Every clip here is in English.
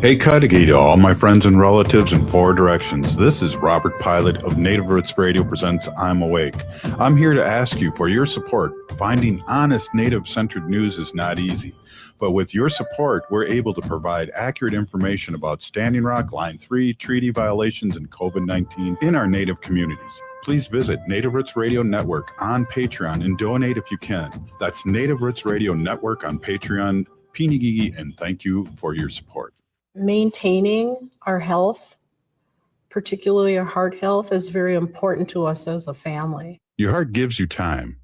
Hey, Cudahy to all my friends and relatives in four directions. This is Robert Pilot of Native Roots Radio presents I'm Awake. I'm here to ask you for your support. Finding honest Native-centered news is not easy, but with your support, we're able to provide accurate information about Standing Rock, Line 3, treaty violations, and COVID-19 in our Native communities. Please visit Native Roots Radio Network on Patreon and donate if you can. That's Native Roots Radio Network on Patreon. Pinigigi, and thank you for your support. Maintaining our health, particularly our heart health, is very important to us as a family. Your heart gives you time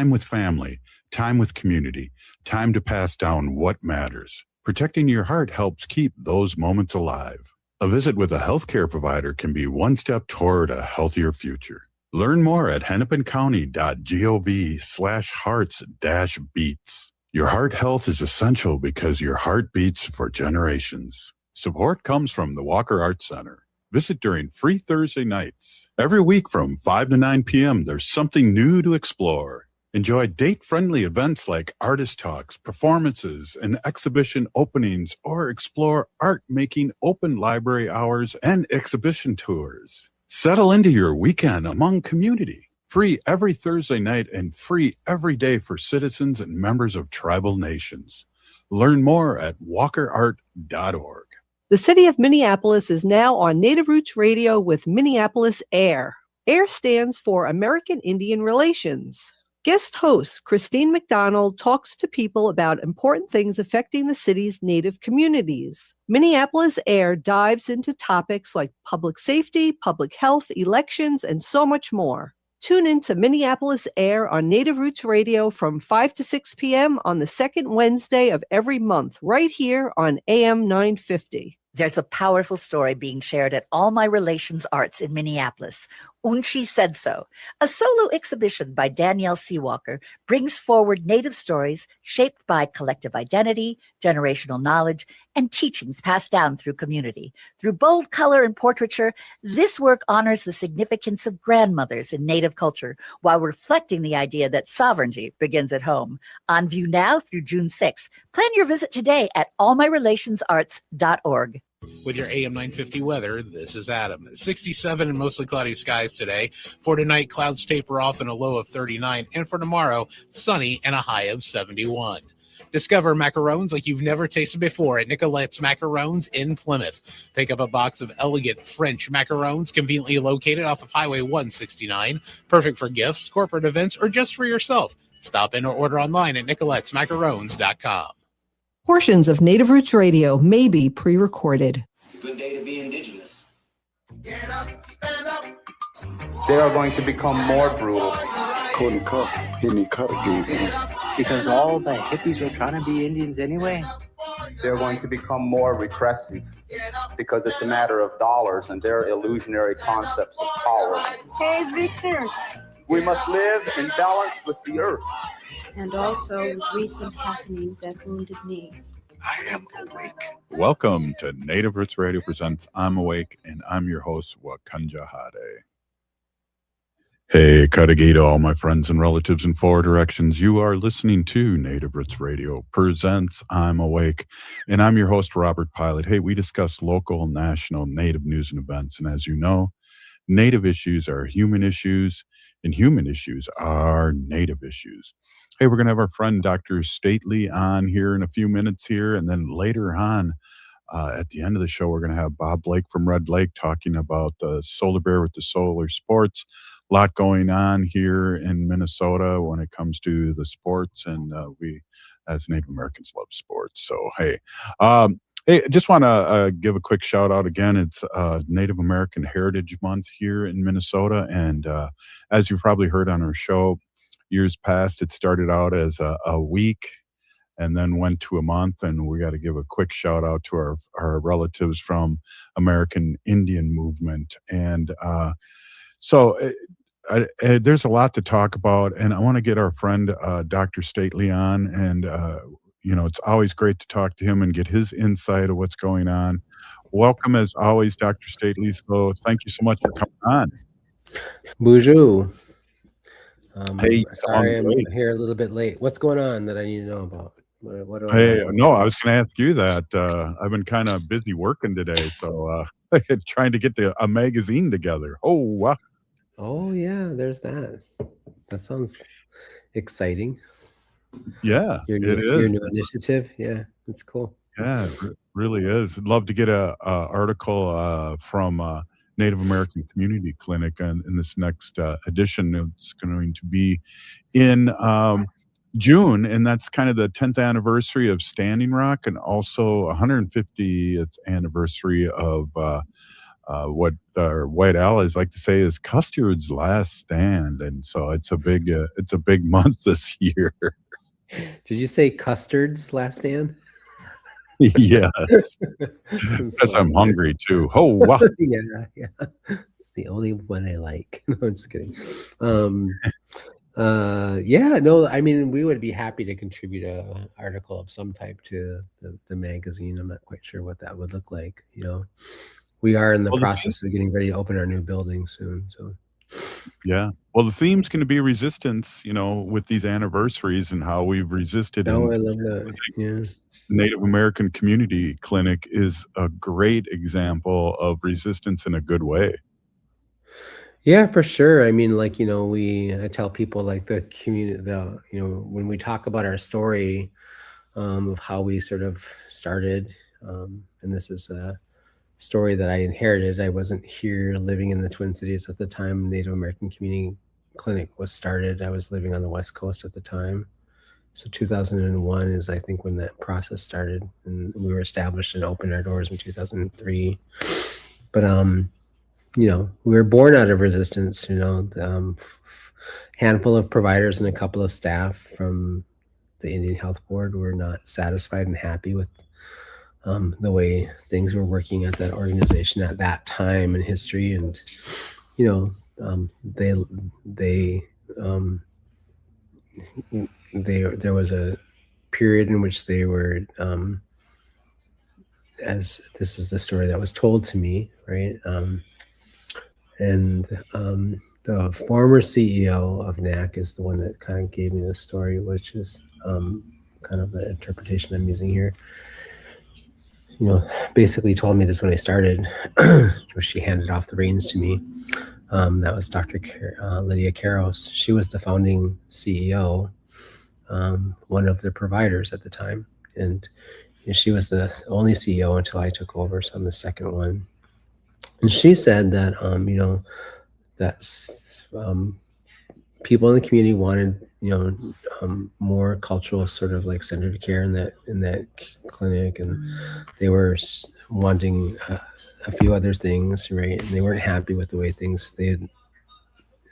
with family, time with community, time to pass down what matters. Protecting your heart helps keep those moments alive. A visit with a healthcare provider can be one step toward a healthier future. Learn more at hennepincounty.gov/hearts-beats. Your heart health is essential because your heart beats for generations. Support comes from the Walker Arts Center. Visit during free Thursday nights. Every week from 5 to 9 p.m., there's something new to explore. Enjoy date-friendly events like artist talks, performances, and exhibition openings, or explore art-making open library hours and exhibition tours. Settle into your weekend among community. Free every Thursday night and free every day for citizens and members of tribal nations. Learn more at walkerart.org. The city of Minneapolis is now on Native Roots Radio with Minneapolis AIR. AIR stands for American Indian Relations. Guest host Christine McDonald talks to people about important things affecting the city's Native communities. Minneapolis AIR dives into topics like public safety, public health, elections, and so much more. Tune in to Minneapolis AIR on Native Roots Radio from 5 to 6 p.m. on the second Wednesday of every month, right here on AM 950. There's a powerful story being shared at All My Relations Arts in Minneapolis. Unchi Said So, a solo exhibition by Danielle Seawalker, brings forward Native stories shaped by collective identity, generational knowledge, and teachings passed down through community. Through bold color and portraiture, this work honors the significance of grandmothers in Native culture while reflecting the idea that sovereignty begins at home. On view now through June 6th. Plan your visit today at allmyrelationsarts.org. With your AM 950 weather, this is Adam. 67 and mostly cloudy skies today. For tonight, clouds taper off and a low of 39. And for tomorrow, sunny and a high of 71. Discover macarons like you've never tasted before at Nicolette's Macarons in Plymouth. Pick up a box of elegant French macarons conveniently located off of Highway 169. Perfect for gifts, corporate events, or just for yourself. Stop in or order online at nicolettesmacarons.com. Portions of Native Roots Radio may be pre-recorded. It's a good day to be indigenous. Get up, stand up. They are going to become more brutal. Couldn't cut, Henny Cudahy. Because all the hippies were trying to be Indians anyway. They're going to become more repressive because it's a matter of dollars and their illusionary concepts of power. Hey, Victor. We must live in balance with the earth. And also with recent happenings at Wounded Knee. I am awake. Welcome to Native Roots Radio presents I'm Awake, and I'm your host, Wakanja Hade. Hey, Cudahy to all my friends and relatives in four directions. You are listening to Native Roots Radio presents I'm Awake, and I'm your host, Robert Pilot. Hey, we discuss local, national, Native news and events, and as you know, Native issues are human issues, and human issues are Native issues. Hey, we're going to have our friend Dr. Stately on here in a few minutes here, and then later on, at the end of the show, we're going to have Bob Blake from Red Lake talking about the Solar Bear with the Solar Sports. A lot going on here in Minnesota when it comes to the sports, and we, as Native Americans, love sports. So, hey, hey, I just want to give a quick shout out again. It's Native American Heritage Month here in Minnesota, and as you've probably heard on our show, years past, it started out as a week and then went to a month, and we got to give a quick shout out to our relatives from American Indian movement. And so there's a lot to talk about, and I want to get our friend Dr. Stately on, and it's always great to talk to him and get his insight of what's going on. Welcome as always, Dr. Stately. So thank you so much for coming on. Bonjour. Hey, sorry I'm here a little bit late. What's going on that I need to know about? What do I Hey, know? no, I was going to ask you that. I've been kind of busy working today, so trying to get a magazine together. Oh, wow. Oh yeah, there's that. That sounds exciting. Yeah, it Your is. new initiative. Yeah, it's cool. Yeah, it really is. I'd love to get a article from Native American Community Clinic in this next edition. It's going to be in June, and that's kind of the 10th anniversary of Standing Rock, and also 150th anniversary of what our white allies like to say is Custard's last stand, and so it's a big month this year. Did you say Custard's last stand? Yes, That's because I'm funny. hungry too. Oh wow! Yeah. It's the only one I like. No, I'm just kidding. Yeah, no, I mean, we would be happy to contribute a article of some type to the magazine. I'm not quite sure what that would look like. We are in the Well, process of getting ready to open our new building soon. So yeah. Well, the theme's going to be resistance. With these anniversaries and how we've resisted. oh, And I love I that. think Yeah. Native American Community Clinic is a great example of resistance in a good way. Yeah, for sure. I mean, like, I tell people like the community, when we talk about our story of how we sort of started, and this is a story that I inherited. I wasn't here living in the Twin Cities at the time Native American Community Clinic was started. I was living on the West Coast at the time. So 2001 is, I think, when that process started, and we were established and opened our doors in 2003. But we were born out of resistance. Handful of providers and a couple of staff from the Indian Health Board were not satisfied and happy with the way things were working at that organization at that time in history, and there was a period in which they were, as this is the story that was told to me, right? And the former CEO of NACC is the one that kind of gave me the story, which is kind of the interpretation I'm using here. Basically told me this when I started, where she handed off the reins to me. That was Dr. Lydia Karos. She was the founding CEO, one of the providers at the time. And she was the only CEO until I took over, so I'm the second one. And she said that, people in the community wanted, more cultural sort of like centered care in that clinic, and they were wanting a few other things, right? And they weren't happy with the way things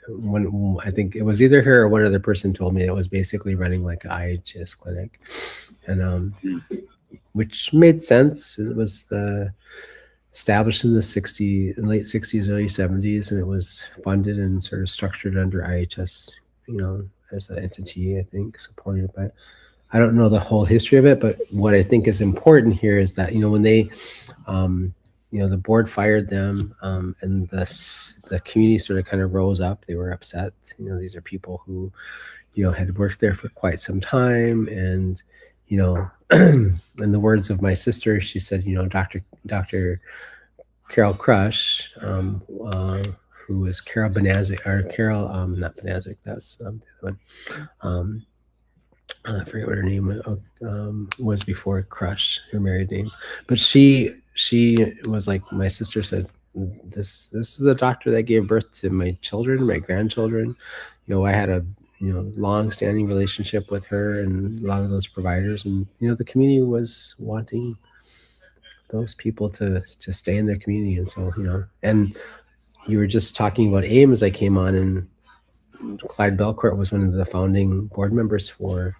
when I think it was either her or one other person told me it was basically running like an IHS clinic, and which made sense. It was established in the late 60s, early 70s, and it was funded and sort of structured under IHS, as an entity, I think, supported by. I don't know the whole history of it, but what I think is important here is that, when they, the board fired them, and the community sort of kind of rose up. They were upset. These are people who, had worked there for quite some time, and, in the words of my sister, she said, Dr. Carol Crush, who was Carol Benazik, or Carol, not Benazik, that's the other one. I forget what her name was before Crush, her married name. But she was like, my sister said, this is the doctor that gave birth to my children, my grandchildren. I had a long-standing relationship with her and a lot of those providers, and the community was wanting those people to stay in their community. And so, and you were just talking about AIM as I came on, and Clyde Belcourt was one of the founding board members for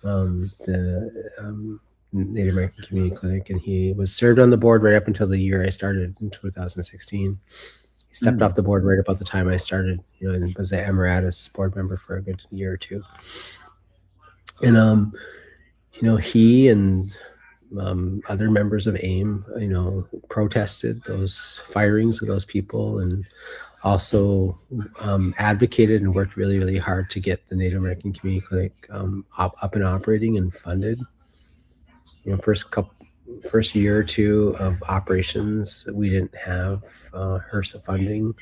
the Native American Community Clinic, and he was served on the board right up until the year I started in 2016. He stepped off the board right about the time I started, and was an emeritus board member for a good year or two. And he and other members of AIM, protested those firings of those people, and also advocated and worked really, really hard to get the Native American Community Clinic up and operating and funded. first year or two of operations, we didn't have HRSA funding.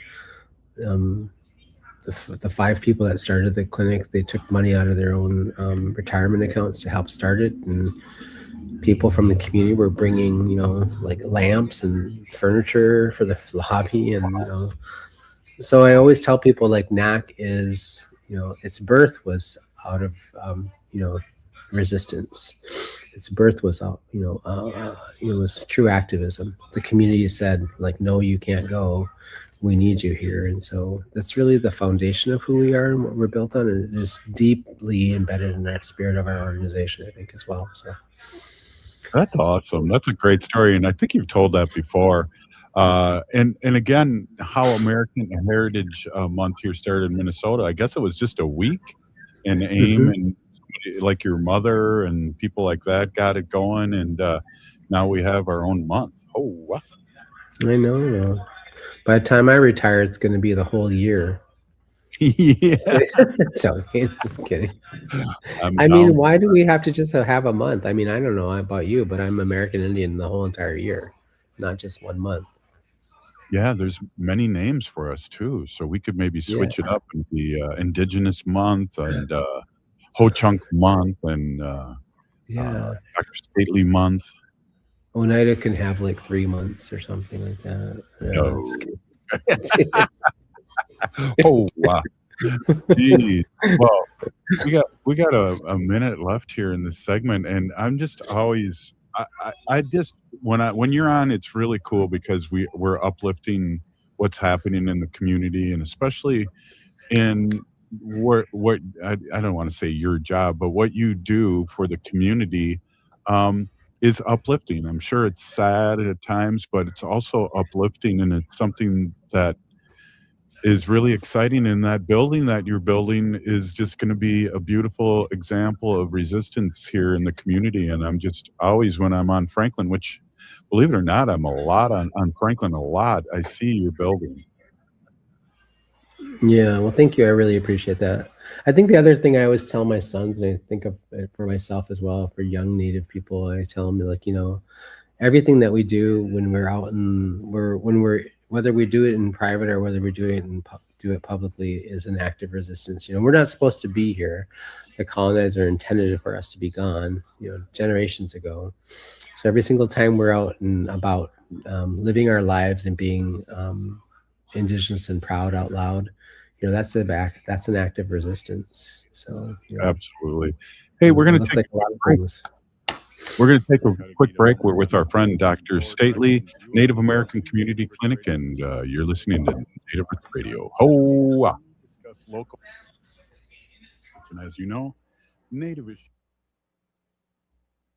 The 5 people that started the clinic, they took money out of their own retirement accounts to help start it, and people from the community were bringing, like lamps and furniture for the lobby, and so I always tell people like NACC is, its birth was out of resistance. Its birth was out, it was true activism. The community said like, no, you can't go. We need you here. And so that's really the foundation of who we are and what we're built on. And it is deeply embedded in that spirit of our organization, I think, as well. So that's awesome. That's a great story. And I think you've told that before. And again, how American Heritage Month here started in Minnesota. I guess it was just a week, and AIM and like your mother and people like that got it going. And now we have our own month. Oh, wow. I know. By the time I retire, it's going to be the whole year. Yeah. So, just kidding. I mean, why do we have to just have a month? I mean, I don't know about you, but I'm American Indian the whole entire year, not just 1 month. Yeah, there's many names for us too. So we could maybe switch it up and be Indigenous Month and Ho-Chunk Month and Dr. Stately Month. Oneida can have like 3 months or something like that. Oh, wow. Geez. Well, we got a minute left here in this segment, and I'm just always I just when you're on, it's really cool because we're uplifting what's happening in the community, and especially in what I don't want to say your job, but what you do for the community is uplifting. I'm sure it's sad at times, but it's also uplifting, and it's something that is really exciting. And that building that you're building is just going to be a beautiful example of resistance here in the community. And I'm just always, when I'm on Franklin, which, believe it or not, I'm a lot on Franklin a lot, I see your building. Yeah, well, thank you. I really appreciate that. I think the other thing I always tell my sons, and I think of it for myself as well, for young Native people, I tell them, like, everything that we do when we're out and whether we do it in private or whether we do it publicly is an act of resistance. We're not supposed to be here. The colonizer intended for us to be gone, generations ago. So every single time we're out and about living our lives and being Indigenous and proud out loud, that's an act of resistance. So absolutely. Hey, we're going to take a lot of things. We're going to take a quick break. We're with our friend Dr. Stately, Native American Community Clinic, and you're listening to Native Roots Radio. Discuss local, and as you know, Native issues.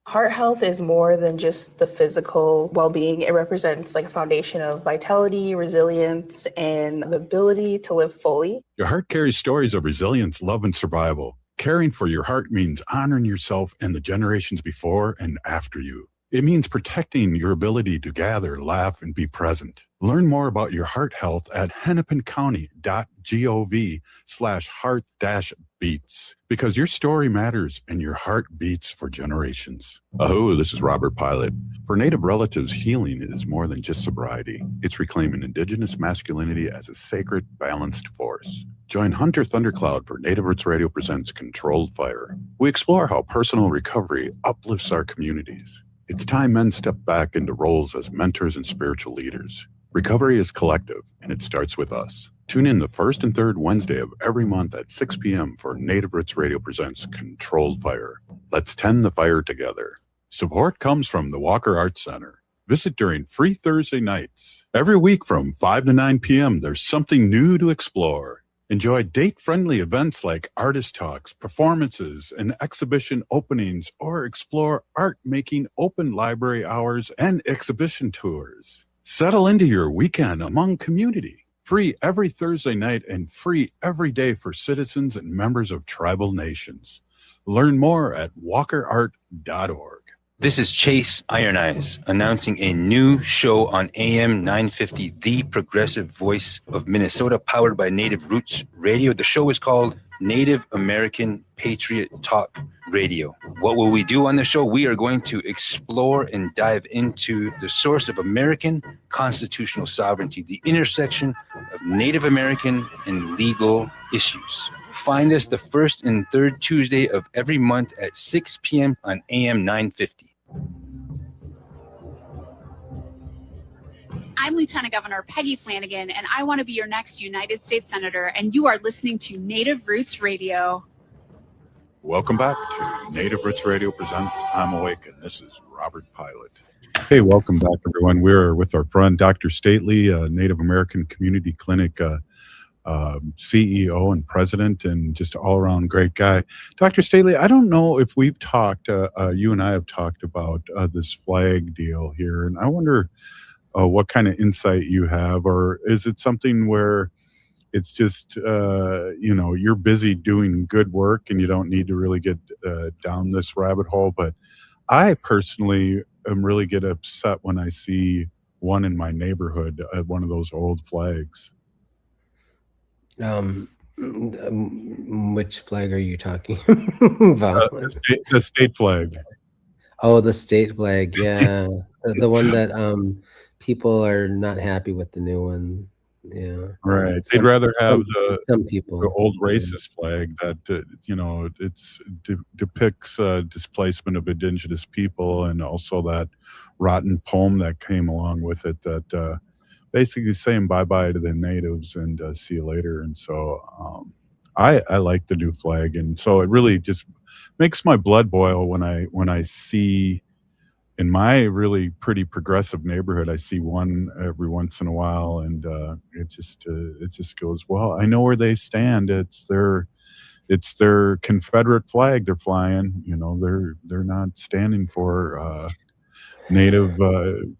Heart health is more than just the physical well-being. It represents like a foundation of vitality, resilience, and the ability to live fully. Your heart carries stories of resilience, love, and survival. Caring for your heart means honoring yourself and the generations before and after you. It means protecting your ability to gather, laugh, and be present. Learn more about your heart health at hennepincounty.gov/heart-beats, because your story matters and your heart beats for generations. Oh, this is Robert Pilot. For Native relatives, healing is more than just sobriety. It's reclaiming Indigenous masculinity as a sacred, balanced force. Join Hunter Thundercloud for Native Roots Radio presents Controlled Fire. We explore how personal recovery uplifts our communities. It's time men step back into roles as mentors and spiritual leaders. Recovery is collective, and it starts with us. Tune in the first and third Wednesday of every month at 6 p.m. for Native Roots Radio presents Controlled Fire. Let's tend the fire together. Support comes from the Walker Arts Center. Visit during free Thursday nights. Every week from 5 to 9 p.m., there's something new to explore. Enjoy date-friendly events like artist talks, performances, and exhibition openings, or explore art-making open library hours and exhibition tours. Settle into your weekend among community. Free every Thursday night and free every day for citizens and members of tribal nations. Learn more at walkerart.org. This is Chase Iron Eyes announcing a new show on AM 950, the progressive voice of Minnesota, powered by Native Roots Radio. The show is called Native American Patriot Talk Radio. What will we do on the show? We are going to explore and dive into the source of American constitutional sovereignty, the intersection of Native American and legal issues. Find us the first and third Tuesday of every month at 6 p.m. on AM 950. I'm Lieutenant Governor Peggy Flanagan, and I want to be your next United States Senator, and you are listening to Native Roots Radio. Welcome back to Native Roots Radio presents I'm Awake, and this is Robert Pilot. Hey, welcome back, everyone. We're with our friend Dr. Stately, Native American Community Clinic CEO and president, and just all-around great guy. Dr. Stately, I don't know if we've talked, you and I have talked about this flag deal here, and I wonder what kind of insight you have, or is it something where it's just, you're busy doing good work and you don't need to really get down this rabbit hole? But I personally really get upset when I see one in my neighborhood, one of those old flags. Which flag are you talking about? The state flag. Oh, the state flag. Yeah. The one that people are not happy with the new one. Yeah. Right. They'd rather have some people the old racist flag that, depicts displacement of indigenous people, and also that rotten poem that came along with it that basically saying bye-bye to the natives and see you later. And so I like the new flag. And so it really just makes my blood boil when I see, in my really pretty progressive neighborhood, I see one every once in a while, and it just goes, well, I know where they stand. It's their Confederate flag they're flying. They're not standing for Native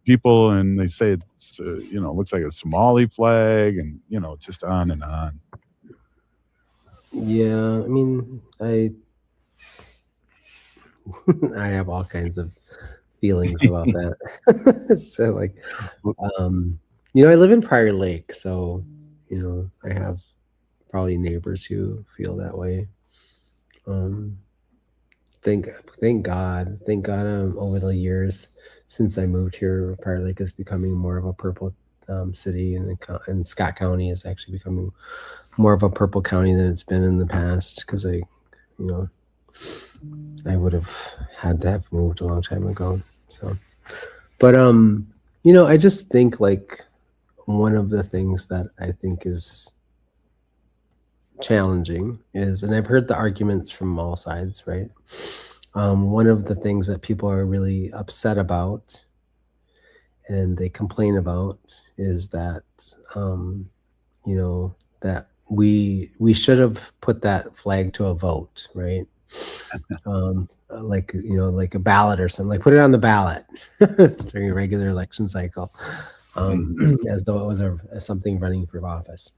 people, and they say it's looks like a Somali flag, and just on and on. Yeah, I mean, I have all kinds of feelings about that. So I live in Prior Lake, so I have probably neighbors who feel that way. Thank God over the years since I moved here, Prior Lake is becoming more of a purple city, and Scott County is actually becoming more of a purple county than it's been in the past, because I would have had to have moved a long time ago. So, but I just think one of the things that I think is challenging is, and I've heard the arguments from all sides, right? One of the things that people are really upset about and they complain about is that, that we should have put that flag to a vote, right? Like a ballot or something, put it on the ballot during a regular election cycle, as though it was something running for office.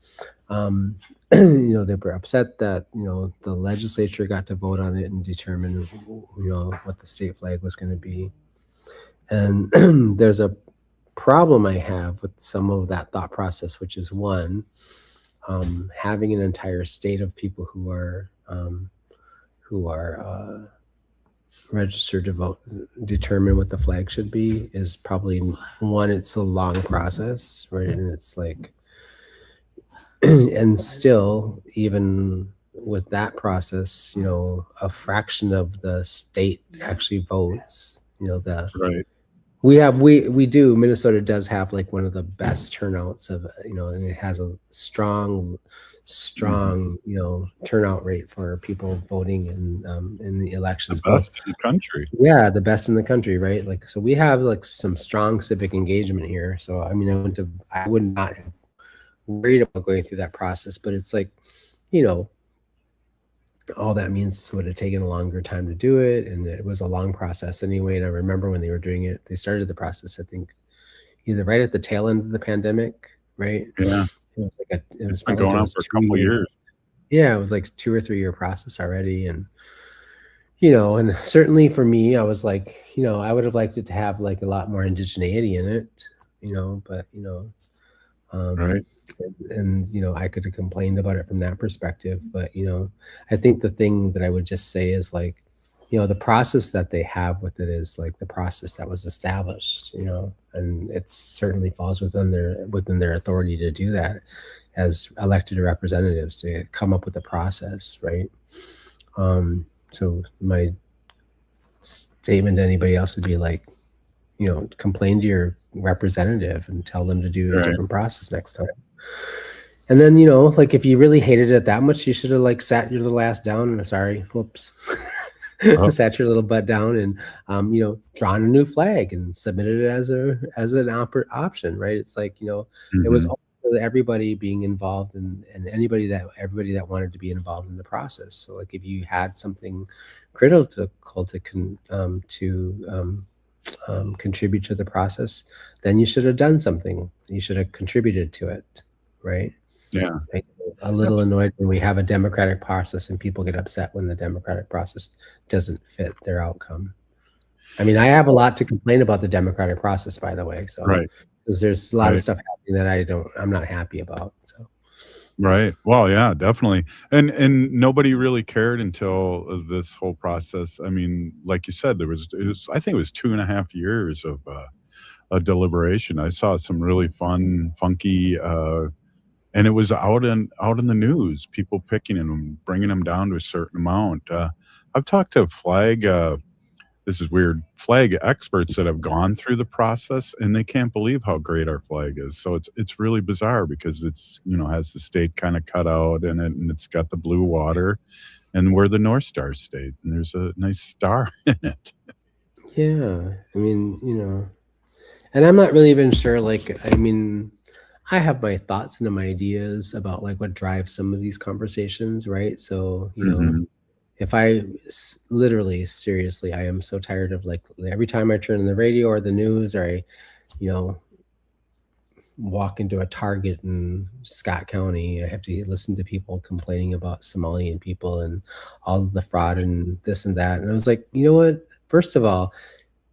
They were upset that, the legislature got to vote on it and determine, what the state flag was going to be. And there's a problem I have with some of that thought process, which is one, having an entire state of people who are registered to vote, determine what the flag should be, is probably one. It's a long process, right? And it's and still, even with that process, a fraction of the state actually votes. Right. Minnesota does have one of the best turnouts of, and it has a strong turnout rate for people voting in the elections. The best in the country. Yeah, the best in the country, right? So we have some strong civic engagement here. So I mean, I would not have worried about going through that process, but it's all that means is it would have taken a longer time to do it, and it was a long process anyway. And I remember when they were doing it, they started the process, I think, either right at the tail end of the pandemic, right? Yeah. It's been going on for a couple years. Yeah, it was 2 or 3 year process already. And, and certainly for me, I was I would have liked it to have a lot more indigeneity in it, but, Right. And I could have complained about it from that perspective, but I think the thing that I would just say is like, the process that they have with it is like the process that was established, and it certainly falls within their authority to do that as elected representatives, to come up with a process, right? So my statement to anybody else would be like, complain to your representative and tell them to do a different process next time. And then, like if you really hated it that much, you should have like sat your little ass down. Sat your little butt down and, drawn a new flag and submitted it as an option, right? It's like, it was everybody being involved and everybody that wanted to be involved in the process. So like if you had something critical to contribute to the process, then you should have done something. You should have contributed to it, right? Yeah. Like, a little annoyed when we have a democratic process and people get upset when the democratic process doesn't fit their outcome. I mean, I have a lot to complain about the democratic process, by the way. So, because there's a lot of stuff happening that I'm not happy about. So, right. Well, yeah, definitely. And nobody really cared until this whole process. I mean, like you said, I think it was 2.5 years of a deliberation. I saw some really fun, funky, and it was out in the news, people picking them, bringing them down to a certain amount. I've talked to flag experts that have gone through the process, and they can't believe how great our flag is. So it's really bizarre because it's, has the state kind of cut out in it, and it's got the blue water, and we're the North Star state, and there's a nice star in it. Yeah. I mean, and I'm not really even sure, like, I mean, I have my thoughts and my ideas about like what drives some of these conversations, right? So, if literally, seriously, I am so tired of like every time I turn on the radio or the news, or I, walk into a Target in Scott County, I have to listen to people complaining about Somalian people and all of the fraud and this and that. And I was like, you know what? First of all,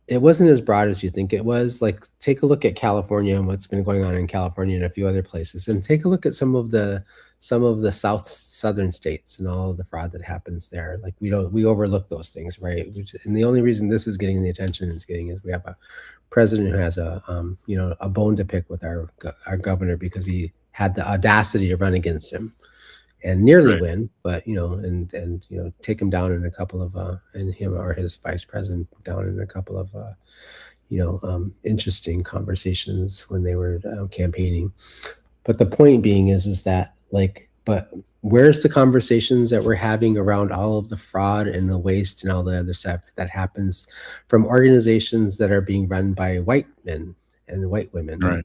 it wasn't as broad as you think it was. Like, take a look at California and what's been going on in California and a few other places, and take a look at some of the southern states and all of the fraud that happens there. Like, we overlook those things, right? And the only reason this is getting the attention is we have a president who has a bone to pick with our governor because he had the audacity to run against him and nearly win, but and take him down in a couple of and him or his vice president down in a couple of interesting conversations when they were campaigning. But the point being is that like, but where's the conversations that we're having around all of the fraud and the waste and all the other stuff that happens from organizations that are being run by white men and white women? Right.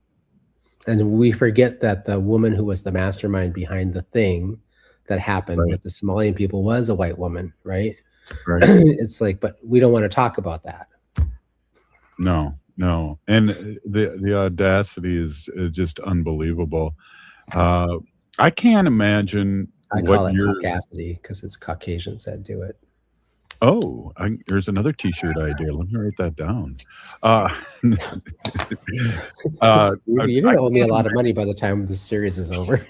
And we forget that the woman who was the mastermind behind the thing that happened with the Somalian people was a white woman, right? Right. It's like, but we don't want to talk about that. No. And the audacity is just unbelievable. I can't imagine. I call it caucasity because it's Caucasians that do it. Oh, there's another T-shirt idea. Let me write that down. You're going to owe me a lot of money by the time this series is over.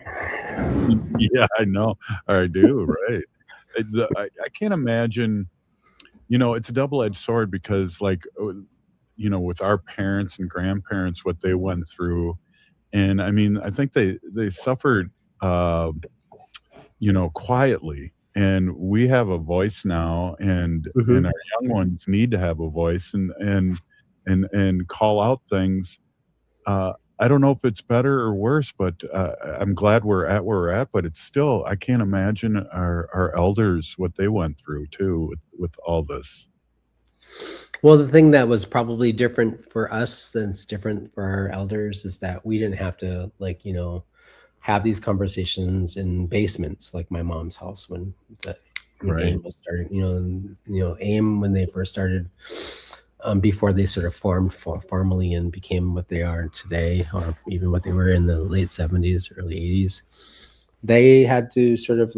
Yeah, I know. I do, right. I can't imagine, it's a double-edged sword because, like, with our parents and grandparents, what they went through. And, I mean, I think they suffered, quietly. And we have a voice now, and our young ones need to have a voice and call out things. I don't know if it's better or worse, but I'm glad we're at where we're at. But it's still, I can't imagine our elders what they went through too with all this. Well, the thing that was probably different for us than it's different for our elders is that we didn't have to have these conversations in basements like my mom's house when AIM was started. AIM when they first started, before they sort of formed formally and became what they are today, or even what they were in the late 70s, early 80s. They had to sort of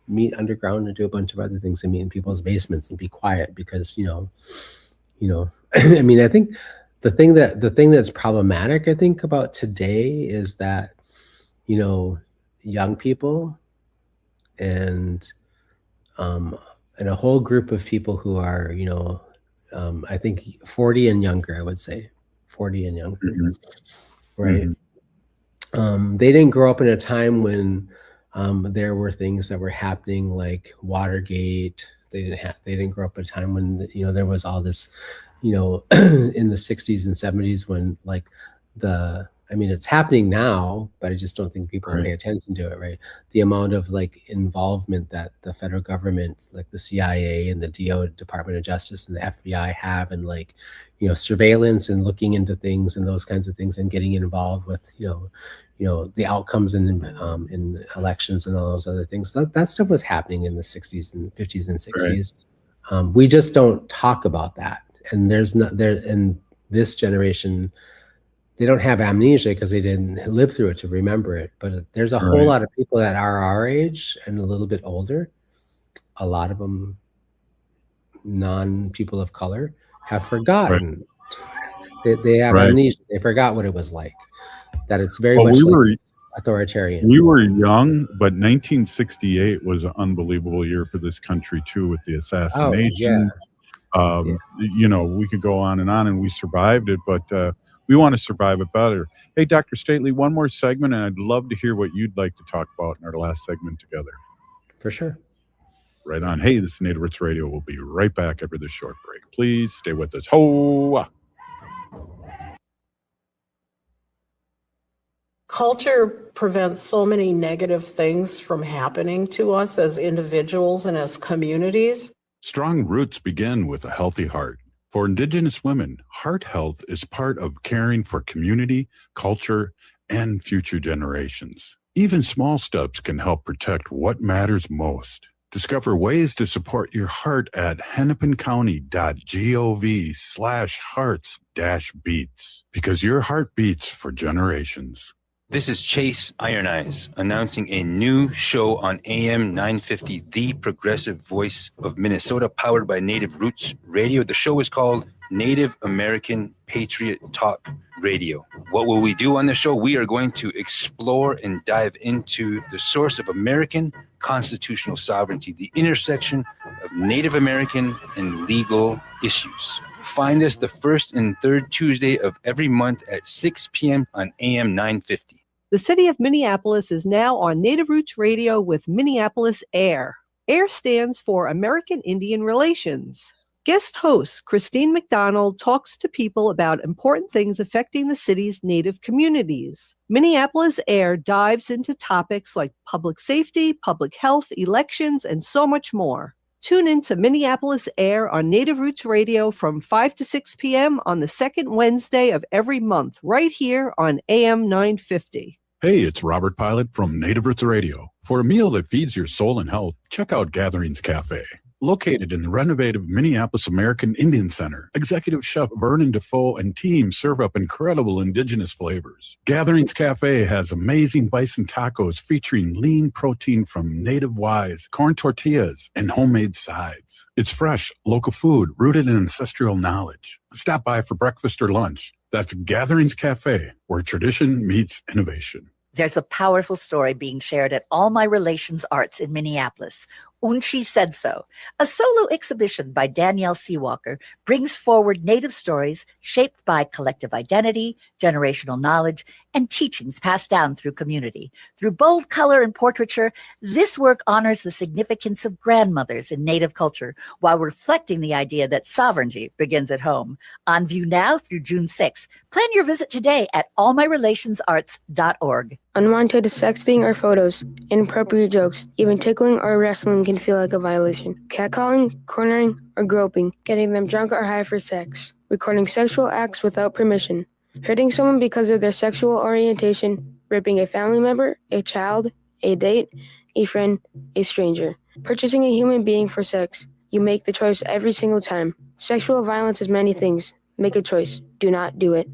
meet underground and do a bunch of other things and meet in people's basements and be quiet because, I mean, I think the thing that's problematic, I think, about today is that, you know, young people and a whole group of people who are, you know, I think 40 and younger, I would say 40 and younger, right? They didn't grow up in a time when there were things that were happening like Watergate. They didn't grow up at a time when, you know, there was all this, you know, in the 60s and 70s when like I mean, it's happening now, but I just don't think people pay attention to it, right? The amount of like involvement that the federal government, like the CIA and the Department of Justice and the FBI have, and like, you know, surveillance and looking into things and those kinds of things, and getting involved with, you know, the outcomes in elections and all those other things. That stuff was happening in the 60s and 50s and 60s. We just don't talk about that. And in this generation, they don't have amnesia because they didn't live through it to remember it. But there's a whole lot of people that are our age and a little bit older. A lot of them, non-people of color, have forgotten. They have amnesia. They forgot what it was like. That it's very much authoritarian. We were young, but 1968 was an unbelievable year for this country too, with the assassinations. You know, we could go on, and we survived it, but we want to survive it better. Hey, Dr. Stately, one more segment, and I'd love to hear what you'd like to talk about in our last segment together. For sure. Right on. Hey, this is Native Roots Radio. We'll be right back after this short break. Please stay with us. Ho! Culture prevents so many negative things from happening to us as individuals and as communities. Strong roots begin with a healthy heart. For Indigenous women, heart health is part of caring for community, culture, and future generations. Even small steps can help protect what matters most. Discover ways to support your heart at hennepincounty.gov/hearts-beats, because your heart beats for generations. This is Chase Iron Eyes announcing a new show on AM 950, the progressive voice of Minnesota, powered by Native Roots Radio. The show is called Native American Patriot Talk Radio. What will we do on the show? We are going to explore and dive into the source of American constitutional sovereignty, the intersection of Native American and legal issues. Find us the first and third Tuesday of every month at 6 p.m. on AM 950. The city of Minneapolis is now on Native Roots Radio with Minneapolis AIR. AIR stands for American Indian Relations. Guest host Christine McDonald talks to people about important things affecting the city's Native communities. Minneapolis AIR dives into topics like public safety, public health, elections, and so much more. Tune in to Minneapolis AIR on Native Roots Radio from 5 to 6 p.m. on the second Wednesday of every month, right here on AM 950. Hey, it's Robert Pilot from Native Roots Radio. For a meal that feeds your soul and health, check out Gatherings Cafe. Located in the renovated Minneapolis American Indian Center, Executive Chef Vernon Defoe and team serve up incredible indigenous flavors. Gatherings Cafe has amazing bison tacos featuring lean protein from native wise, corn tortillas, and homemade sides. It's fresh, local food rooted in ancestral knowledge. Stop by for breakfast or lunch. That's Gatherings Cafe, where tradition meets innovation. There's a powerful story being shared at All My Relations Arts in Minneapolis. Unchi Said So, a solo exhibition by Danielle Seawalker, brings forward Native stories shaped by collective identity, generational knowledge, and teachings passed down through community. Through bold color and portraiture, this work honors the significance of grandmothers in Native culture while reflecting the idea that sovereignty begins at home. On view now through June 6th. Plan your visit today at allmyrelationsarts.org. Unwanted sexting or photos, inappropriate jokes, even tickling or wrestling can feel like a violation. Catcalling, cornering, or groping, getting them drunk or high for sex, recording sexual acts without permission, hurting someone because of their sexual orientation, raping a family member, a child, a date, a friend, a stranger, purchasing a human being for sex. You make the choice every single time. Sexual violence is many things. Make a choice. Do not do it.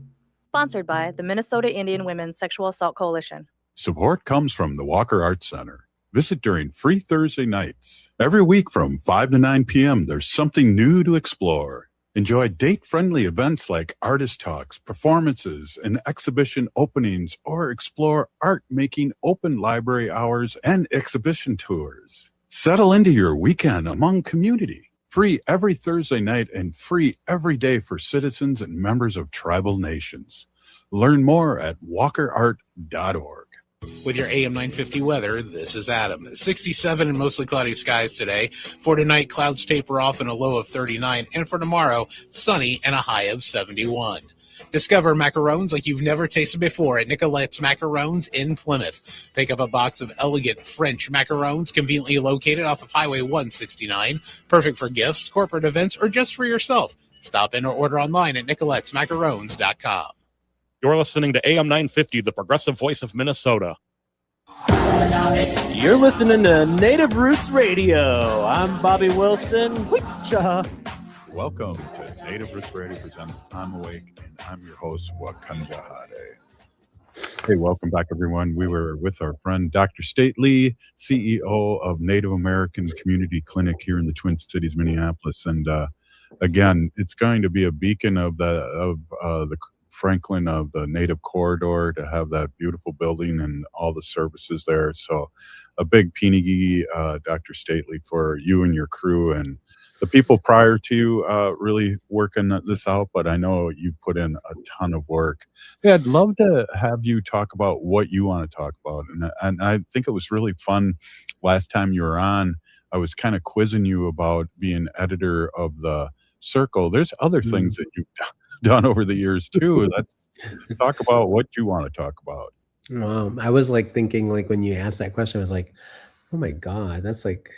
Sponsored by the Minnesota Indian Women's Sexual Assault Coalition. Support comes from the Walker Arts Center. Visit during free Thursday nights. Every week from 5 to 9 p.m., there's something new to explore. Enjoy date-friendly events like artist talks, performances, and exhibition openings, or explore art-making open library hours and exhibition tours. Settle into your weekend among community. Free every Thursday night and free every day for citizens and members of tribal nations. Learn more at walkerart.org. With your AM 950 weather, this is Adam. 67 and mostly cloudy skies today. For tonight, clouds taper off and a low of 39. And for tomorrow, sunny and a high of 71. Discover macarons like you've never tasted before at Nicolette's Macarons in Plymouth. Pick up a box of elegant French macarons conveniently located off of Highway 169. Perfect for gifts, corporate events, or just for yourself. Stop in or order online at nicolettesmacarons.com. You're listening to AM 950, the progressive voice of Minnesota. You're listening to Native Roots Radio. I'm Bobby Wilson. Welcome to Native Roots Radio presents I'm Awake, and I'm your host, Wakanja Hade. Hey, welcome back, everyone. We were with our friend Dr. Stately, CEO of Native American Community Clinic here in the Twin Cities, Minneapolis. And again, it's going to be a beacon of the Franklin of the Native Corridor to have that beautiful building and all the services there. So a big pinigi, Dr. Stately, for you and your crew and the people prior to you really working this out, but I know you put in a ton of work. Yeah, I'd love to have you talk about what you want to talk about. And I think it was really fun last time you were on. I was kind of quizzing you about being editor of the Circle. There's other things that you've done over the years too. Let's talk about what you want to talk about. I was like thinking, like when you asked that question, I was like, oh my God, that's like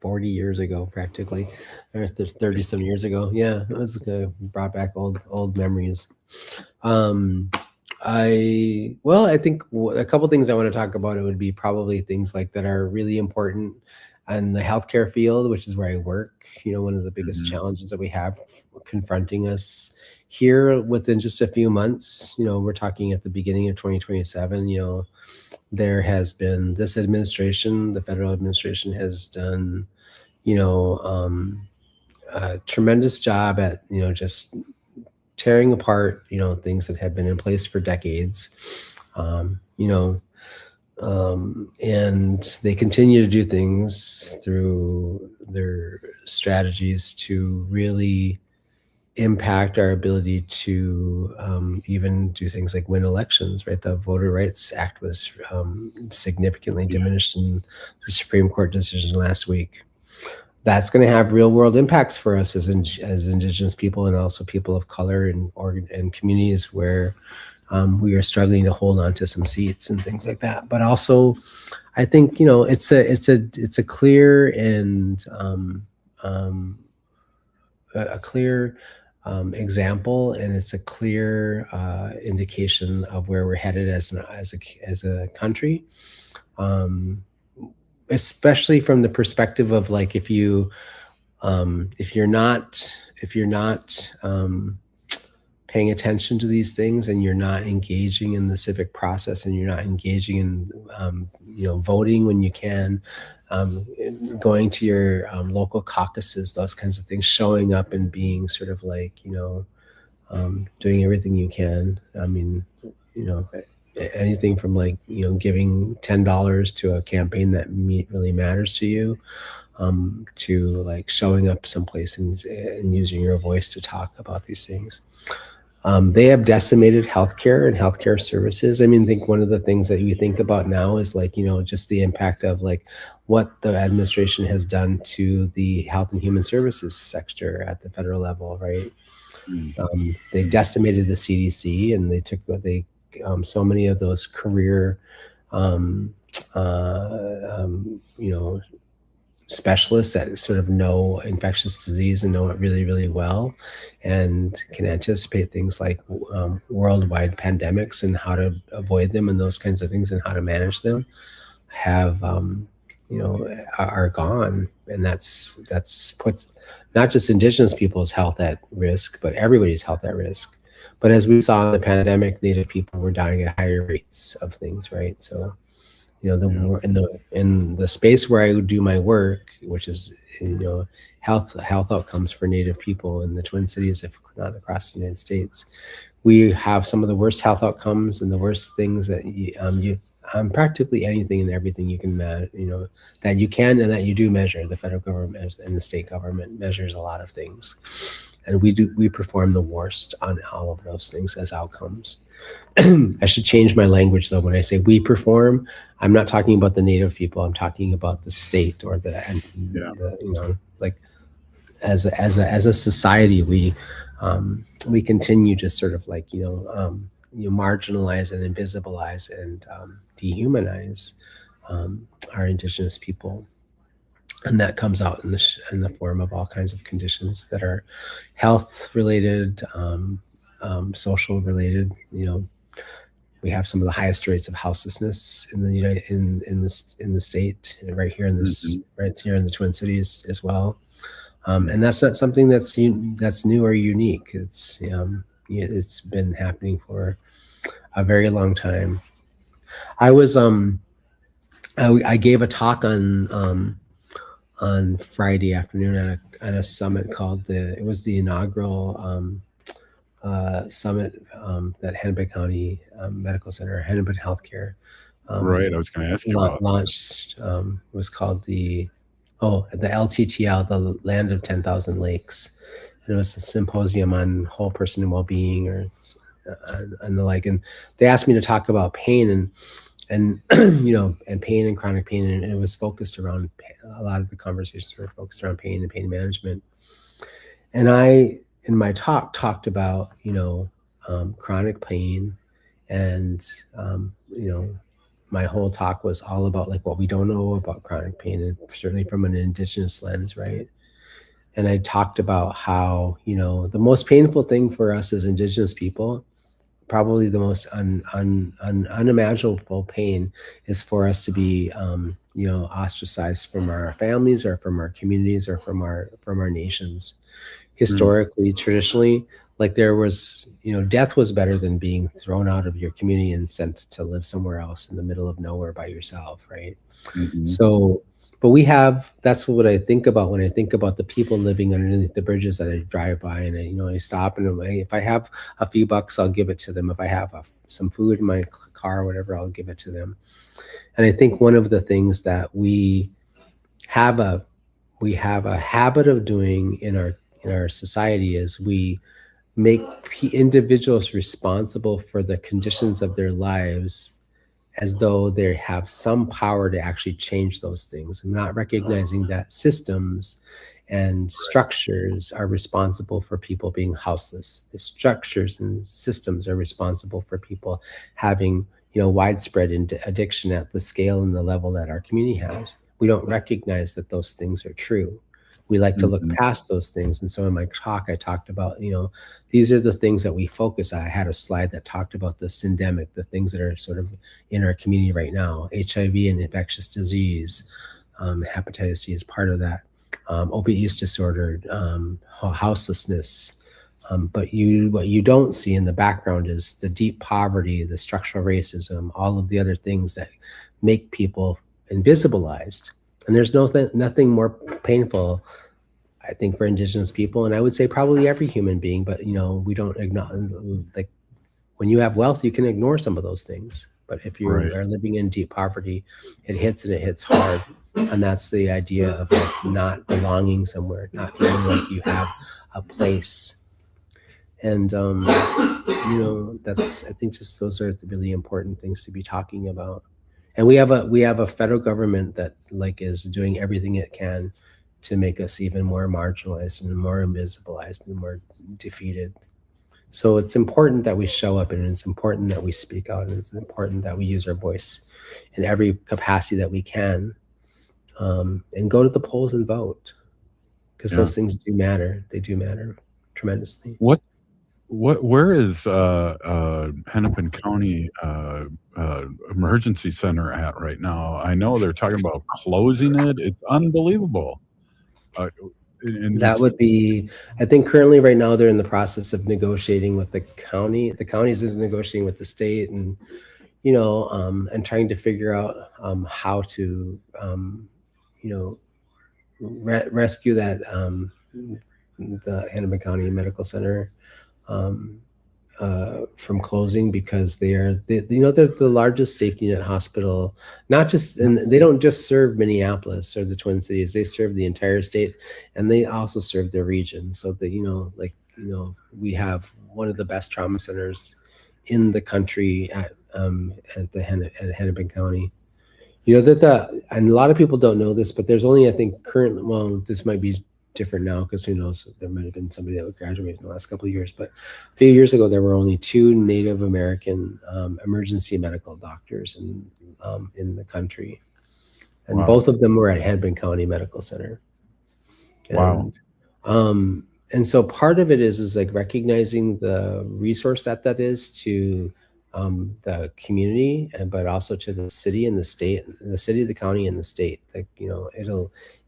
40 years ago, practically, or 30 some years ago. Yeah, it was brought back old memories. I think a couple things I want to talk about, it would be probably things like that are really important in the healthcare field, which is where I work. You know, one of the biggest challenges that we have confronting us here within just a few months, you know, we're talking at the beginning of 2027, you know, there has been this administration, the federal administration has done, you know, a tremendous job at, you know, just tearing apart, you know, things that have been in place for decades, you know, and they continue to do things through their strategies to really impact our ability to even do things like win elections, right? The Voter Rights Act was significantly diminished in the Supreme Court decision last week. That's going to have real world impacts for us as Indigenous people and also people of color and communities where we are struggling to hold on to some seats and things like that. But also, I think, you know, it's a clear and a clear example, and it's a clear indication of where we're headed as a country, especially from the perspective of like if you're not paying attention to these things and you're not engaging in the civic process and you're not engaging in you know, voting when you can, going to your local caucuses, those kinds of things, showing up and being sort of like, you know, doing everything you can. I mean, you know, anything from like, you know, giving $10 to a campaign that really matters to you, to like showing up someplace and using your voice to talk about these things. They have decimated healthcare and healthcare services. I mean, I think one of the things that you think about now is like, you know, just the impact of like what the administration has done to the health and human services sector at the federal level, right? They decimated the CDC and they took so many of those career, you know, specialists that sort of know infectious disease and know it really, really well and can anticipate things like worldwide pandemics and how to avoid them and those kinds of things and how to manage them have, you know, are gone. And that's puts not just Indigenous people's health at risk, but everybody's health at risk. But as we saw in the pandemic, Native people were dying at higher rates of things, right? So, in the space where I do my work, which is health outcomes for Native people in the Twin Cities, if not across the United States. We have some of the worst health outcomes and the worst things that practically anything and everything you can that you can and that you do measure. The federal government and the state government measures a lot of things, and we perform the worst on all of those things as outcomes. I should change my language though. When I say we perform, I'm not talking about the Native people. I'm talking about the state or as a society, we continue to sort of marginalize and invisibilize and dehumanize our Indigenous people, and that comes out in the form of all kinds of conditions that are health related, social related. We have some of the highest rates of houselessness in the state, right here in the Twin Cities as well. And that's not something that's new or unique. It's been happening for a very long time. I was I gave a talk on Friday afternoon at a summit called it was the inaugural summit that Hennepin County Medical Center, Hennepin Healthcare, right. I was going to ask you about launched. Was called the LTTL, the Land of 10,000 Lakes, and it was a symposium on whole person well-being and the like. And they asked me to talk about pain and pain and chronic pain, and it was focused around a lot of the conversations were focused around pain and pain management. And I, in my talk, talked about chronic pain, and my whole talk was all about what we don't know about chronic pain, and certainly from an Indigenous lens, right? And I talked about how the most painful thing for us as Indigenous people, probably the most unimaginable pain, is for us to be ostracized from our families or from our communities or from our nations. Historically, traditionally, there was, death was better than being thrown out of your community and sent to live somewhere else in the middle of nowhere by yourself, right? Mm-hmm. So, but that's what I think about when I think about the people living underneath the bridges that I drive by, and I stop, and if I have a few bucks, I'll give it to them. If I have some food in my car or whatever, I'll give it to them. And I think one of the things that we have a habit of doing in our society is we make individuals responsible for the conditions of their lives as though they have some power to actually change those things, and not recognizing that systems and structures are responsible for people being houseless. The structures and systems are responsible for people having widespread addiction at the scale and the level that our community has. We don't recognize that those things are true. We like to look past those things. And so in my talk, I talked about, these are the things that we focus on. I had a slide that talked about the syndemic, the things that are sort of in our community right now. HIV and infectious disease, hepatitis C is part of that. Opiate use disorder, houselessness. But what you don't see in the background is the deep poverty, the structural racism, all of the other things that make people invisibilized. And there's nothing more painful, I think, for Indigenous people, and I would say probably every human being. But we don't acknowledge, when you have wealth, you can ignore some of those things. But if you are living in deep poverty, it hits, and it hits hard. And that's the idea of not belonging somewhere, not feeling like you have a place. And that's, I think, just those are the really important things to be talking about. And we have a federal government that is doing everything it can to make us even more marginalized and more invisibilized and more defeated. So it's important that we show up, and it's important that we speak out, and it's important that we use our voice in every capacity that we can, and go to the polls and vote, because those things do matter. They do matter tremendously. Where is Hennepin County Emergency Center at right now? I know they're talking about closing it. It's unbelievable. That would be, I think currently right now they're in the process of negotiating with the county. The counties are negotiating with the state, and and trying to figure out how to, rescue that the Hennepin County Medical Center from closing, because they're the largest safety net hospital, not just, and they don't just serve Minneapolis or the Twin Cities, they serve the entire state, and they also serve their region. So that, we have one of the best trauma centers in the country at Hennepin County. And a lot of people don't know this, but there's only, I think, currently, well, this might be different now because who knows, there might have been somebody that would graduate in the last couple of years, but a few years ago there were only 2 Native American emergency medical doctors in the country, and both of them were at Hennepin County Medical Center. And so part of it is like recognizing the resource that is to the community, but also to the city and the state, the city, the county, and the state. Like,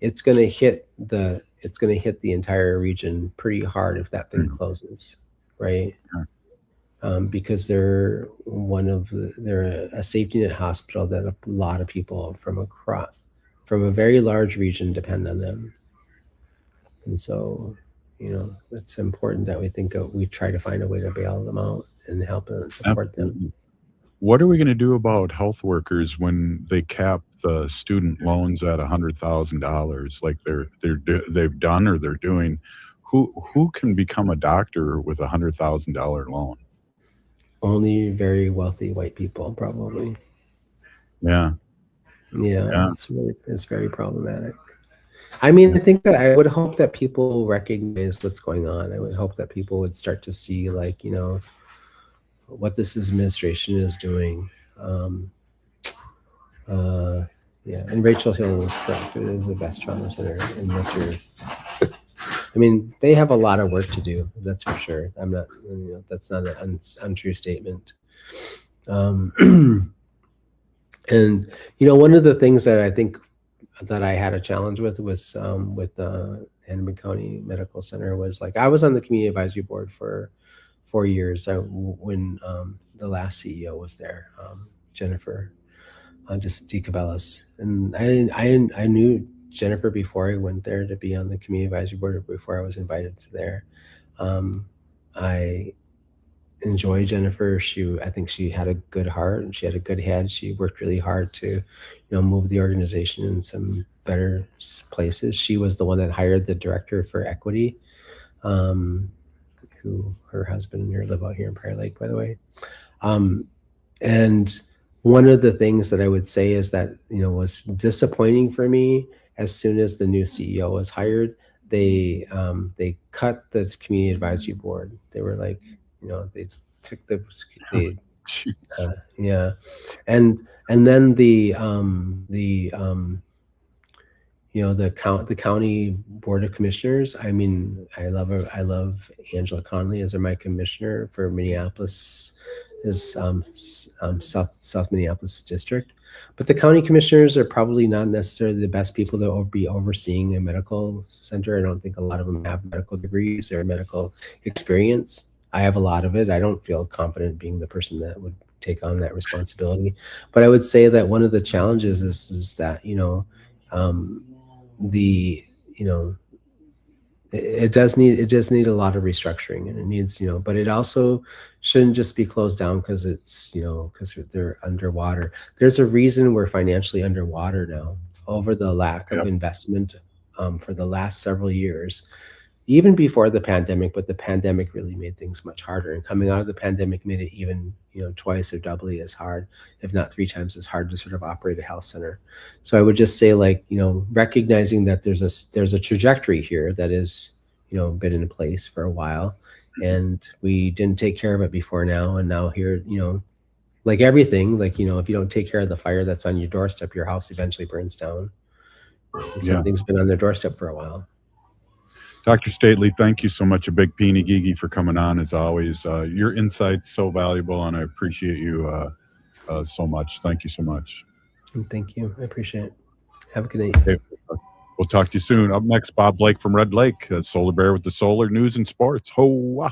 it's going to hit the entire region pretty hard if that thing closes, right? Because they're a safety net hospital that a lot of people from a very large region depend on them, and so it's important that we try to find a way to bail them out and help and support them. What are we going to do about health workers when they cap the student loans at $100,000, like they've done or they're doing? Who can become a doctor with $100,000 loan? Only very wealthy white people, probably. Yeah. It's very problematic. I mean, I think that I would hope that people recognize what's going on. I would hope that people would start to see, like, what this administration is doing. And Rachel Hill was correct. It is the best trauma center in Missouri. I mean, they have a lot of work to do. That's for sure. I'm not. That's not an untrue statement. And one of the things that I think that I had a challenge with was with the Hennepin County Medical Center was, like, I was on the community advisory board for 4 years when the last CEO was there, Jennifer DeCabellis, and I knew Jennifer before I went there to be on the community advisory board, before I was invited to there. I enjoy Jennifer. I think she had a good heart and she had a good head. She worked really hard to, move the organization in some better places. She was the one that hired the director for equity, who her husband and her live out here in Prior Lake, by the way. And one of the things that I would say is that, was disappointing for me, as soon as the new CEO was hired, they cut the community advisory board. They were like, they took the and then the county board of commissioners. I mean, I love Angela Conley as my commissioner for Minneapolis, South Minneapolis district. But the county commissioners are probably not necessarily the best people to be overseeing a medical center. I don't think a lot of them have medical degrees or medical experience. I have a lot of it. I don't feel confident being the person that would take on that responsibility. But I would say that one of the challenges is that, it does need a lot of restructuring, and it needs, but it also shouldn't just be closed down because it's, because they're underwater. There's a reason we're financially underwater now, over the lack of investment for the last several years, even before the pandemic, but the pandemic really made things much harder. And coming out of the pandemic made it even, twice or doubly as hard, if not 3 times as hard, to sort of operate a health center. So I would just say, like, recognizing that there's a trajectory here that is, been in place for a while, and we didn't take care of it before now. And now here, like everything, like, if you don't take care of the fire that's on your doorstep, your house eventually burns down. And something's been on their doorstep for a while. Dr. Stately, thank you so much. A big peeny Gigi for coming on, as always. Your insight's so valuable, and I appreciate you so much. Thank you so much. Thank you. I appreciate it. Have a good night. Okay. We'll talk to you soon. Up next, Bob Blake from Red Lake, Solar Bear with the solar news and sports. Ho!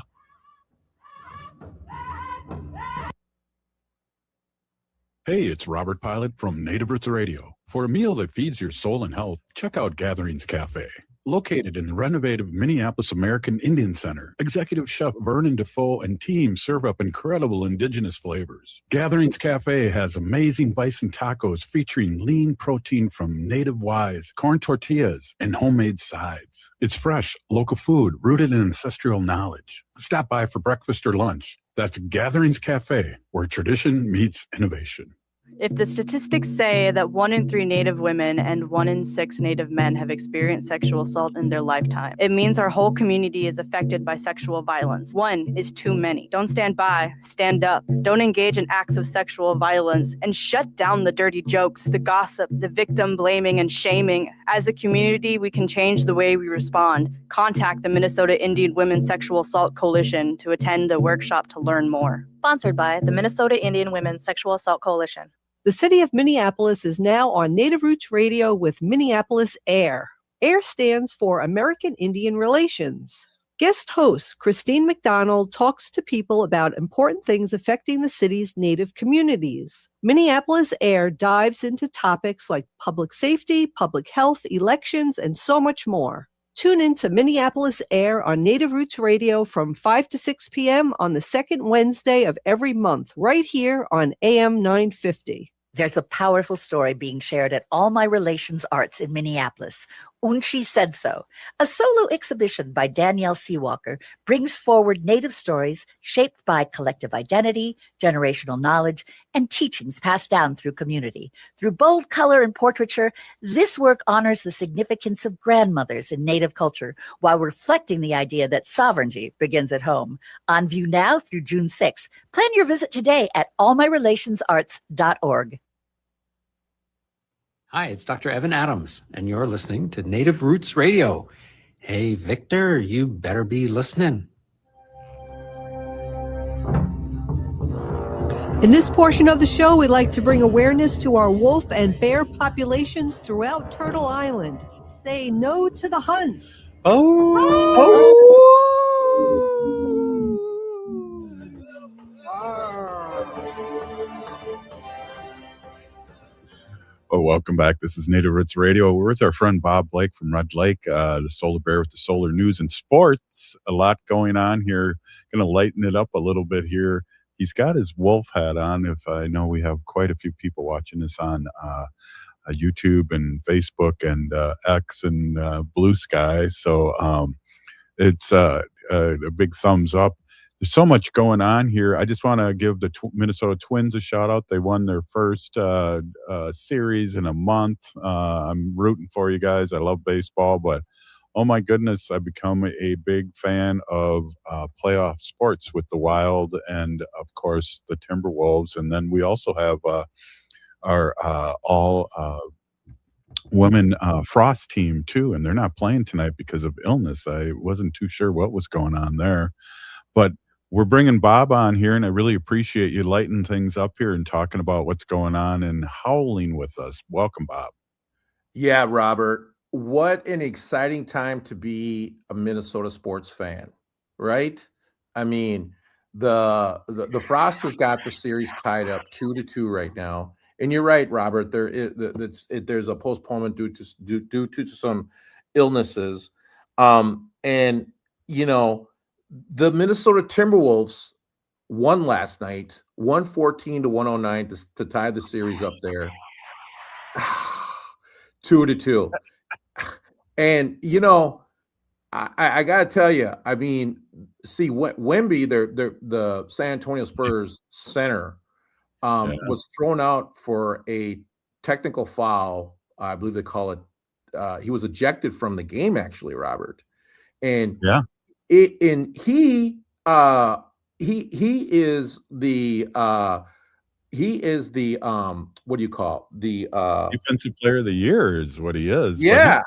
Hey, it's Robert Pilot from Native Roots Radio. For a meal that feeds your soul and health, check out Gatherings Cafe. Located in the renovative Minneapolis American Indian Center, Executive Chef Vernon Defoe and team serve up incredible indigenous flavors. Gatherings Cafe has amazing bison tacos featuring lean protein from native wise, corn tortillas, and homemade sides. It's fresh, local food rooted in ancestral knowledge. Stop by for breakfast or lunch. That's Gatherings Cafe, where tradition meets innovation. If the statistics say that 1 in 3 Native women and 1 in 6 Native men have experienced sexual assault in their lifetime, it means our whole community is affected by sexual violence. 1 is too many. Don't stand by, stand up. Don't engage in acts of sexual violence, and shut down the dirty jokes, the gossip, the victim blaming and shaming. As a community, we can change the way we respond. Contact the Minnesota Indian Women's Sexual Assault Coalition to attend a workshop to learn more. Sponsored by the Minnesota Indian Women's Sexual Assault Coalition. The city of Minneapolis is now on Native Roots Radio with Minneapolis AIR. AIR stands for American Indian Relations. Guest host Christine McDonald talks to people about important things affecting the city's Native communities. Minneapolis AIR dives into topics like public safety, public health, elections, and so much more. Tune in to Minneapolis AIR on Native Roots Radio from 5 to 6 p.m. on the second Wednesday of every month, right here on AM 950. There's a powerful story being shared at All My Relations Arts in Minneapolis. She Said So. A solo exhibition by Danielle Seawalker brings forward Native stories shaped by collective identity, generational knowledge, and teachings passed down through community. Through bold color and portraiture, this work honors the significance of grandmothers in Native culture while reflecting the idea that sovereignty begins at home. On view now through June 6th. Plan your visit today at allmyrelationsarts.org. Hi, it's Dr. Evan Adams, and you're listening to Native Roots Radio. Hey, Victor, you better be listening. In this portion of the show, we'd like to bring awareness to our wolf and bear populations throughout Turtle Island. Say no to the hunts. Oh, welcome back. This is Native Roots Radio. We're with our friend Bob Blake from Red Lake, the Solar Bear with the Solar News and Sports. A lot going on here. Going to lighten it up a little bit here. He's got his wolf hat on. If I know we have quite a few people watching this on YouTube and Facebook and X and Blue Sky. So it's a big thumbs up. There's so much going on here. I just want to give the Minnesota Twins a shout out. They won their first series in a month. I'm rooting for you guys. I love baseball, but oh my goodness, I've become a big fan of playoff sports with the Wild and, of course, the Timberwolves. And then we also have our all women Frost team, too, and they're not playing tonight because of illness. I wasn't too sure what was going on there. But we're bringing Bob on here, and I really appreciate you lighting things up here and talking about what's going on and howling with us. Welcome, Bob. Yeah, Robert. What an exciting time to be a Minnesota sports fan, right? I mean, the Frost has got the series tied up 2-2 right now, and you're right, Robert. There's a postponement due to some illnesses, and you know. The Minnesota Timberwolves won last night, 114-109 to tie the series up there. 2-2. And, you know, I got to tell you, I mean, see, Wemby, the San Antonio Spurs center, was thrown out for a technical foul. I believe they call it. He was ejected from the game, actually, Robert. And yeah. He is the what do you call the defensive player of the year is what he is. Yeah.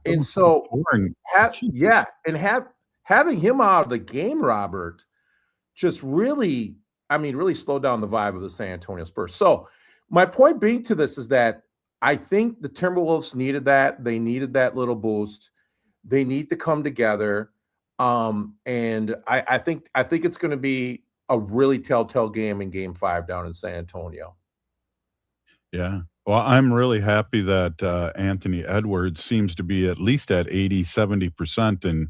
And so having him out of the game, Robert, just really slowed down the vibe of the San Antonio Spurs. So my point being to this is that I think the Timberwolves needed that. They needed that little boost. They need to come together. And I think it's going to be a really telltale game in Game 5 down in San Antonio. Yeah. Well, I'm really happy that Anthony Edwards seems to be at least at 80, 70%, and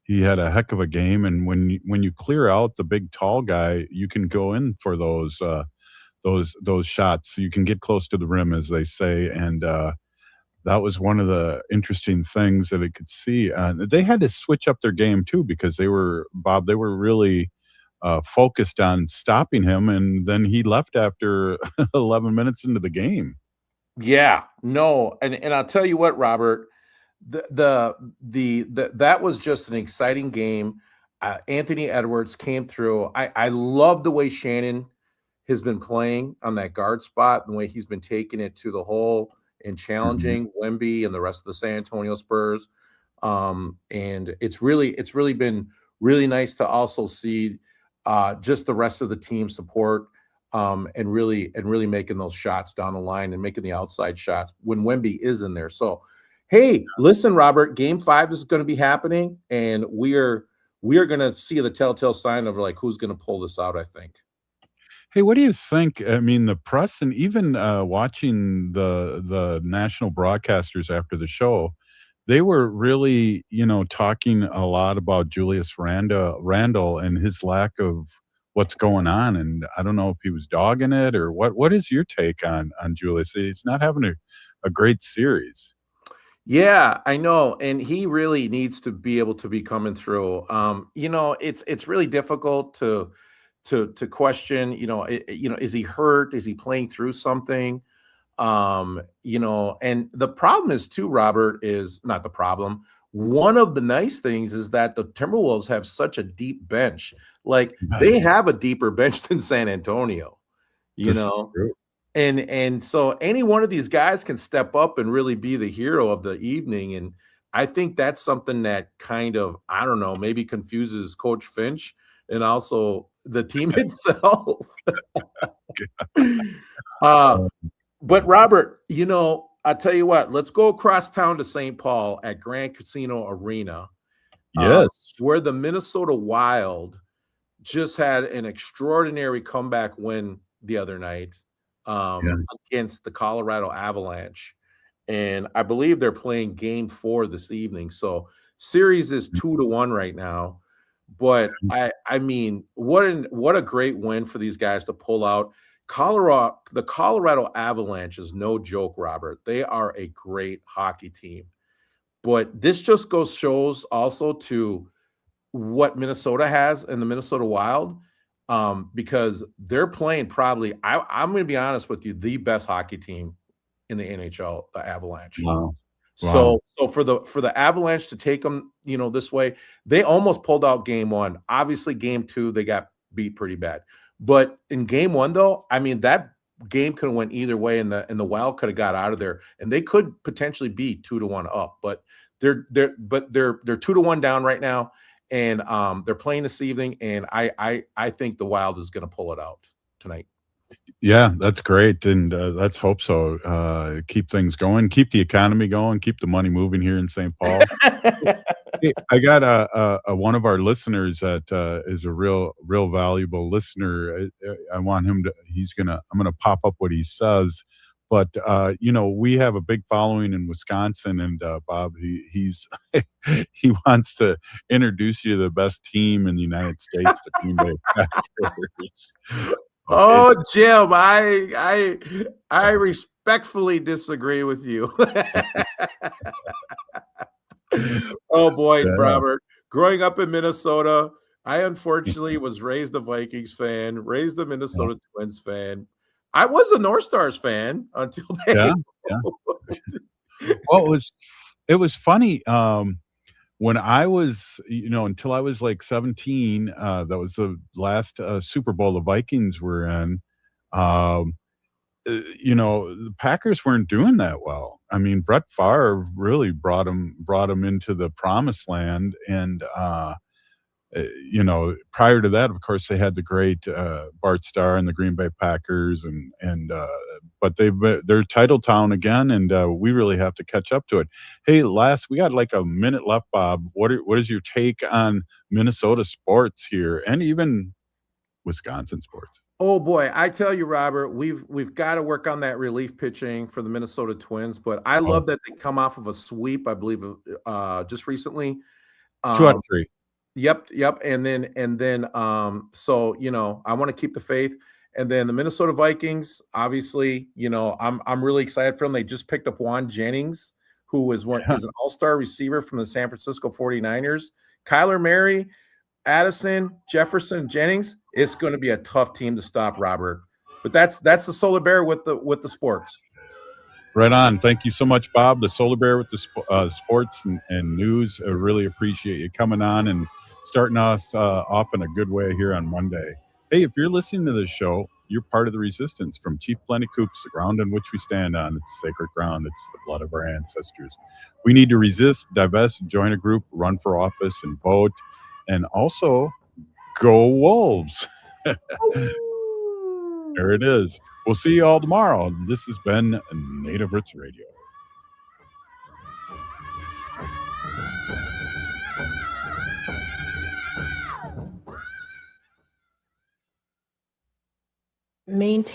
he had a heck of a game. And when you clear out the big tall guy, you can go in for those shots. You can get close to the rim, as they say, and that was one of the interesting things that I could see. They had to switch up their game too because they were really focused on stopping him, and then he left after 11 minutes into the game. Yeah, no, and I'll tell you what, Robert, that was just an exciting game. Anthony Edwards came through. I love the way Shannon has been playing on that guard spot, and the way he's been taking it to the hole and challenging Wemby and the rest of the San Antonio Spurs. And it's really been really nice to also see just the rest of the team support and really making those shots down the line and making the outside shots when Wemby is in there. So, hey, listen, Robert, Game 5 is going to be happening, and we are going to see the telltale sign of like who's going to pull this out, I think. Hey, what do you think? I mean, the press and even watching the national broadcasters after the show, they were really, talking a lot about Julius Randle and his lack of what's going on. And I don't know if he was dogging it or what. What is your take on Julius? He's not having a great series. Yeah, I know, and he really needs to be able to be coming through. It's really difficult to question. Is he hurt? Is he playing through something? And the problem is too, Robert, is not the problem. One of the nice things is that the Timberwolves have such a deep bench. Like they have a deeper bench than San Antonio, This is true. and so any one of these guys can step up and really be the hero of the evening. And I think that's something that kind of, I don't know, maybe confuses Coach Finch and also the team itself. But Robert, I'll tell you what, let's go across town to St. Paul at Grand Casino Arena. Yes. Where the Minnesota Wild just had an extraordinary comeback win the other night against the Colorado Avalanche. And I believe they're playing game 4 this evening. So series is 2-1 right now. But I mean, what a great win for these guys to pull out. The Colorado Avalanche is no joke, Robert. They are a great hockey team. But this just shows also to what Minnesota has in the Minnesota Wild, because they're playing probably, I'm going to be honest with you, the best hockey team in the NHL, the Avalanche. Wow. So for the Avalanche to take them, this way, they almost pulled out game 1. Obviously, game 2 they got beat pretty bad. But in game 1, though, I mean that game could have went either way, and the Wild could have got out of there, and they could potentially be 2-1 up. But they're 2-1 down right now, and they're playing this evening, and I think the Wild is going to pull it out tonight. Yeah, that's great, and let's hope so. Keep things going, keep the economy going, keep the money moving here in St. Paul. Hey, I got a one of our listeners that is a real valuable listener. I want him to. I'm gonna pop up what he says, but we have a big following in Wisconsin, and Bob, he wants to introduce you to the best team in the United States, the Green Bay Packers. Oh, Jim, I respectfully disagree with you. Oh boy, Yeah. Robert. Growing up in Minnesota, I unfortunately was raised a Vikings fan, raised a Minnesota Twins fan. I was a North Stars fan until they. Yeah. Well, it was funny. When I was, until I was like 17, that was the last Super Bowl the Vikings were in. The Packers weren't doing that well. I mean, Brett Favre really brought them into the promised land, and prior to that, of course, they had the great Bart Starr and the Green Bay Packers, but they're title town again, and we really have to catch up to it. Hey, we got like a minute left, Bob. What is your take on Minnesota sports here, and even Wisconsin sports? Oh boy, I tell you, Robert, we've got to work on that relief pitching for the Minnesota Twins. But I love that they come off of a sweep, I believe, just recently. 2 out of 3. Yep. And then, so I want to keep the faith. And then the Minnesota Vikings, obviously, I'm really excited for them. They just picked up Juan Jennings, who is an all-star receiver from the San Francisco 49ers. Kyler Murray, Addison, Jefferson, Jennings. It's going to be a tough team to stop, Robert. But that's the Solar Bear with the sports. Right on. Thank you so much, Bob. The Solar Bear with the sports and news. I really appreciate you coming on and starting us off in a good way here on Monday. Hey, if you're listening to this show, you're part of the resistance. From Chief Plenty Coops, the ground on which we stand on. It's sacred ground. It's the blood of our ancestors. We need to resist, divest, join a group, run for office, and vote. And also, go Wolves. There it is. We'll see you all tomorrow. This has been Native Roots Radio. Maintain